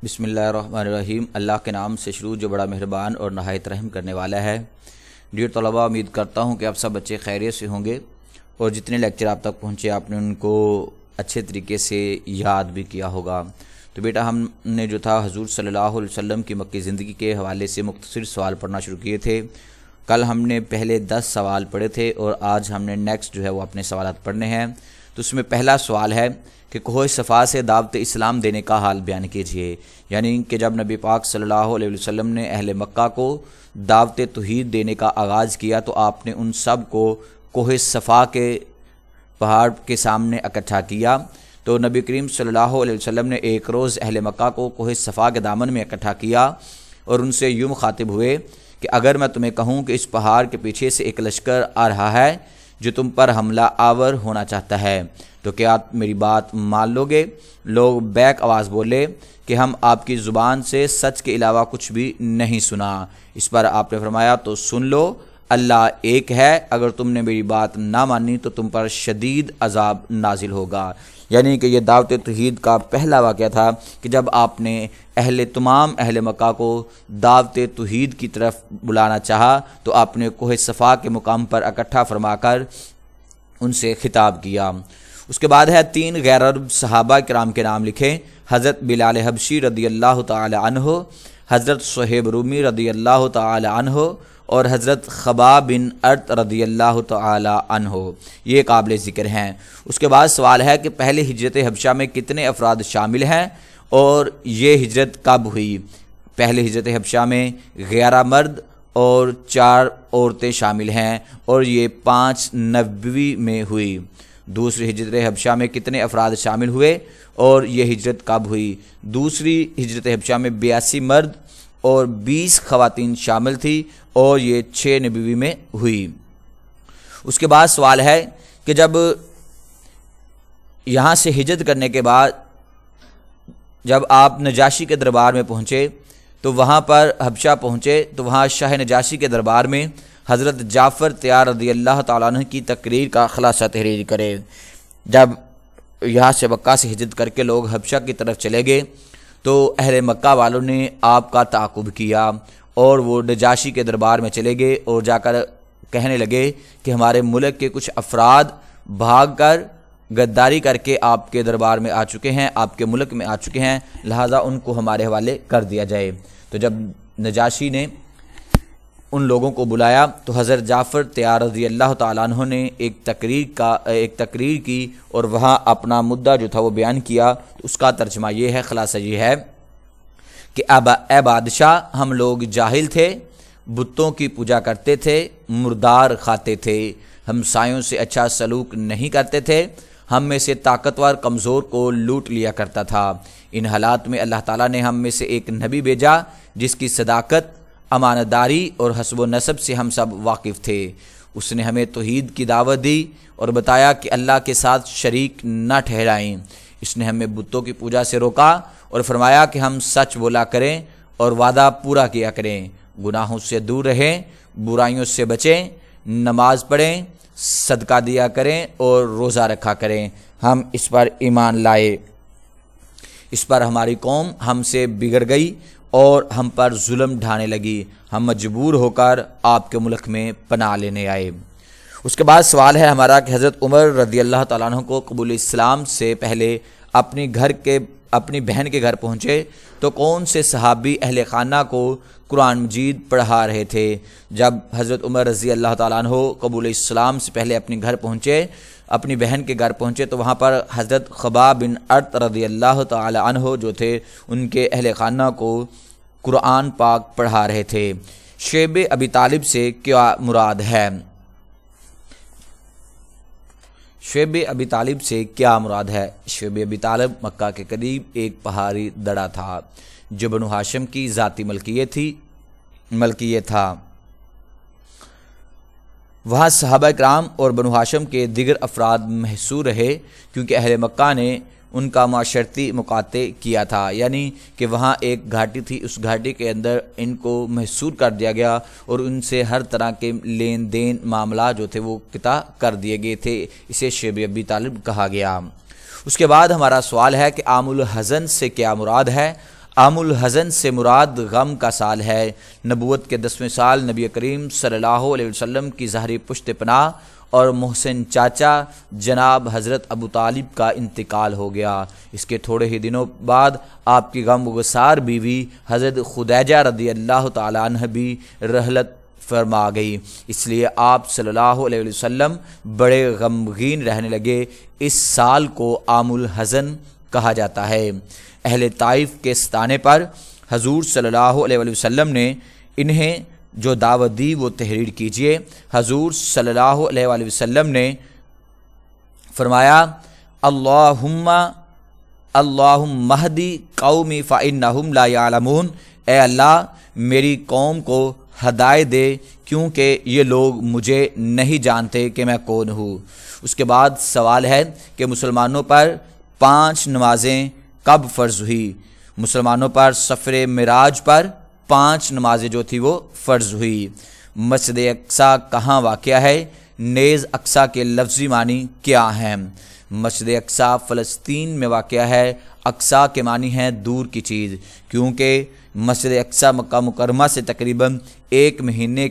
بسم اللہ الرحمن الرحیم۔ اللہ کے نام سے شروع جو بڑا مہربان اور نہایت رحم کرنے والا ہے۔ ڈیئر طلباء، امید کرتا ہوں کہ آپ سب بچے خیریت سے ہوں گے اور جتنے لیکچر آپ تک پہنچے آپ نے ان کو اچھے طریقے سے یاد بھی کیا ہوگا۔ تو بیٹا ہم نے جو تھا حضور صلی اللہ علیہ وسلم کی مکی زندگی کے حوالے سے مختصر سوال پڑھنا شروع کیے تھے۔ کل ہم نے پہلے 10 سوال پڑھے تھے اور آج ہم نے نیکسٹ جو ہے وہ اپنے سوالات پڑھنے ہیں۔ تو اس میں پہلا سوال ہے کہ کوہ صفا سے دعوت اسلام دینے کا حال بیان کیجیے، یعنی کہ جب نبی پاک صلی اللہ علیہ وسلم نے اہل مکہ کو دعوت توحید دینے کا آغاز کیا تو آپ نے ان سب کو کوہ صفا کے پہاڑ کے سامنے اکٹھا کیا۔ تو نبی کریم صلی اللہ علیہ وسلم نے ایک روز اہل مکہ کو کوہ صفا کے دامن میں اکٹھا کیا اور ان سے یوں مخاطب ہوئے کہ اگر میں تمہیں کہوں کہ اس پہاڑ کے پیچھے سے ایک لشکر آ رہا ہے جو تم پر حملہ آور ہونا چاہتا ہے تو کیا آپ میری بات مان لو گے؟ لوگ بیک آواز بولے کہ ہم آپ کی زبان سے سچ کے علاوہ کچھ بھی نہیں سنا۔ اس پر آپ نے فرمایا تو سن لو، اللہ ایک ہے، اگر تم نے میری بات نہ مانی تو تم پر شدید عذاب نازل ہوگا۔ یعنی کہ یہ دعوت توحید کا پہلا واقعہ تھا کہ جب آپ نے تمام اہل مکہ کو دعوت توحید کی طرف بلانا چاہا تو آپ نے کوہ صفا کے مقام پر اکٹھا فرما کر ان سے خطاب کیا۔ اس کے بعد ہے 3 غیر عرب صحابہ کرام کے نام لکھیں۔ حضرت بلال حبشی رضی اللہ تعالی عنہ، حضرت صہیب رومی رضی اللہ تعالی عنہ اور حضرت خباب بن ارت رضی اللہ تعالی عنہ، یہ قابل ذکر ہیں۔ اس کے بعد سوال ہے کہ پہلے ہجرت حبشہ میں کتنے افراد شامل ہیں اور یہ ہجرت کب ہوئی؟ پہلے ہجرت حبشہ میں 11 مرد اور 4 عورتیں شامل ہیں اور یہ 5 نبوی میں ہوئی۔ دوسری ہجرت حبشہ میں کتنے افراد شامل ہوئے اور یہ ہجرت کب ہوئی؟ دوسری ہجرت حبشہ میں 82 مرد اور 20 خواتین شامل تھی اور یہ 6 نبوی میں ہوئی۔ اس کے بعد سوال ہے کہ جب یہاں سے ہجرت کرنے کے بعد جب آپ نجاشی کے دربار میں پہنچے تو وہاں پر حبشہ پہنچے تو وہاں شاہ نجاشی کے دربار میں حضرت جعفر تیار رضی اللہ تعالیٰ عنہ کی تقریر کا خلاصہ تحریر کرے۔ جب یہاں سے مکہ سے ہجرت کر کے لوگ حبشہ کی طرف چلے گئے تو اہل مکہ والوں نے آپ کا تعاقب کیا اور وہ نجاشی کے دربار میں چلے گئے اور جا کر کہنے لگے کہ ہمارے ملک کے کچھ افراد بھاگ کر غداری کر کے آپ کے دربار میں آ چکے ہیں، آپ کے ملک میں آ چکے ہیں، لہٰذا ان کو ہمارے حوالے کر دیا جائے۔ تو جب نجاشی نے ان لوگوں کو بلایا تو حضرت جعفر تیار رضی اللہ تعالیٰ عنہ نے ایک تقریر کی اور وہاں اپنا مدعا جو تھا وہ بیان کیا۔ اس کا ترجمہ یہ ہے، خلاصہ یہ ہے کہ اے بادشاہ، ہم لوگ جاہل تھے، بتوں کی پوجا کرتے تھے، مردار کھاتے تھے، ہمسایوں سے اچھا سلوک نہیں کرتے تھے، ہم میں سے طاقتور کمزور کو لوٹ لیا کرتا تھا۔ ان حالات میں اللہ تعالیٰ نے ہم میں سے ایک نبی بھیجا جس کی صداقت، امانت داری اور حسب و نسب سے ہم سب واقف تھے۔ اس نے ہمیں توحید کی دعوت دی اور بتایا کہ اللہ کے ساتھ شریک نہ ٹھہرائیں۔ اس نے ہمیں بتوں کی پوجا سے روکا اور فرمایا کہ ہم سچ بولا کریں اور وعدہ پورا کیا کریں، گناہوں سے دور رہیں، برائیوں سے بچیں، نماز پڑھیں، صدقہ دیا کریں اور روزہ رکھا کریں۔ ہم اس پر ایمان لائے، اس پر ہماری قوم ہم سے بگڑ گئی اور ہم پر ظلم ڈھانے لگی، ہم مجبور ہو کر آپ کے ملک میں پناہ لینے آئے۔ اس کے بعد سوال ہے ہمارا کہ حضرت عمر رضی اللہ تعالیٰ عنہ کو قبول اسلام سے پہلے اپنی بہن کے گھر پہنچے تو کون سے صحابی اہل خانہ کو قرآن مجید پڑھا رہے تھے؟ جب حضرت عمر رضی اللہ تعالیٰ عنہ قبول اسلام سے پہلے اپنی بہن کے گھر پہنچے تو وہاں پر حضرت خباب بن ارت رضی اللہ تعالی عنہ جو تھے ان کے اہل خانہ کو قرآن پاک پڑھا رہے تھے۔ شیب ابی طالب سے کیا مراد ہے؟ شیب ابی طالب سے کیا مراد ہے؟ شیب ابی طالب مکہ کے قریب ایک پہاڑی دڑا تھا جو بنو ہاشم کی ذاتی ملکیت تھا۔ وہاں صحابہ کرام اور بنو ہاشم کے دیگر افراد محصور رہے کیونکہ اہل مکہ نے ان کا معاشرتی مقاطع کیا تھا، یعنی کہ وہاں ایک گھاٹی تھی، اس گھاٹی کے اندر ان کو محصور کر دیا گیا اور ان سے ہر طرح کے لین دین معاملات جو تھے وہ قطع کر دیے گئے تھے، اسے شیب ابی طالب کہا گیا۔ اس کے بعد ہمارا سوال ہے کہ عام الحزن سے کیا مراد ہے؟ عام الحزن سے مراد غم کا سال ہے۔ نبوت کے 10ویں سال نبی کریم صلی اللہ علیہ وسلم کی ظاہری پشت پناہ اور محسن چاچا جناب حضرت ابو طالب کا انتقال ہو گیا۔ اس کے تھوڑے ہی دنوں بعد آپ کی غم گسار بیوی حضرت خدیجہ رضی اللہ تعالیٰ عنہ بھی رحلت فرما گئی، اس لیے آپ صلی اللہ علیہ وسلم بڑے غمگین رہنے لگے۔ اس سال کو عام الحزن کہا جاتا ہے۔ اہل طائف کے ستانے پر حضور صلی اللہ علیہ وسلم نے انہیں جو دعوت دی وہ تحریر کیجئے۔ حضور صلی اللہ علیہ وسلم نے فرمایا اللہم اہدی قومی فإنہم لا یعلمون، اے اللہ میری قوم کو ہدایت دے کیونکہ یہ لوگ مجھے نہیں جانتے کہ میں کون ہوں۔ اس کے بعد سوال ہے کہ مسلمانوں پر 5 نمازیں کب فرض ہوئی؟ مسلمانوں پر سفر معراج پر 5 نمازیں جو تھی وہ فرض ہوئی۔ مسجد اقصیٰ کہاں واقع ہے؟ نیز اقصیٰ کے لفظی معنی کیا ہیں؟ مسجد اقصیٰ فلسطین میں واقع ہے۔ اقصیٰ کے معنی ہیں دور کی چیز، کیونکہ مسجد اقصیٰ مکہ مکرمہ سے تقریباً 1 مہینے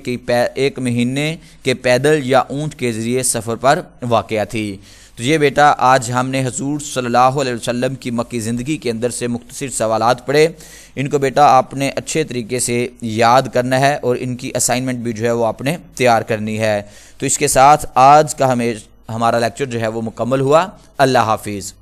کے پیدل یا اونٹ کے ذریعے سفر پر واقع تھی۔ تو یہ بیٹا آج ہم نے حضور صلی اللہ علیہ وسلم کی مکی زندگی کے اندر سے مختصر سوالات پڑھے۔ ان کو بیٹا آپ نے اچھے طریقے سے یاد کرنا ہے اور ان کی اسائنمنٹ بھی جو ہے وہ آپ نے تیار کرنی ہے۔ تو اس کے ساتھ آج کا ہمارا لیکچر جو ہے وہ مکمل ہوا۔ اللہ حافظ۔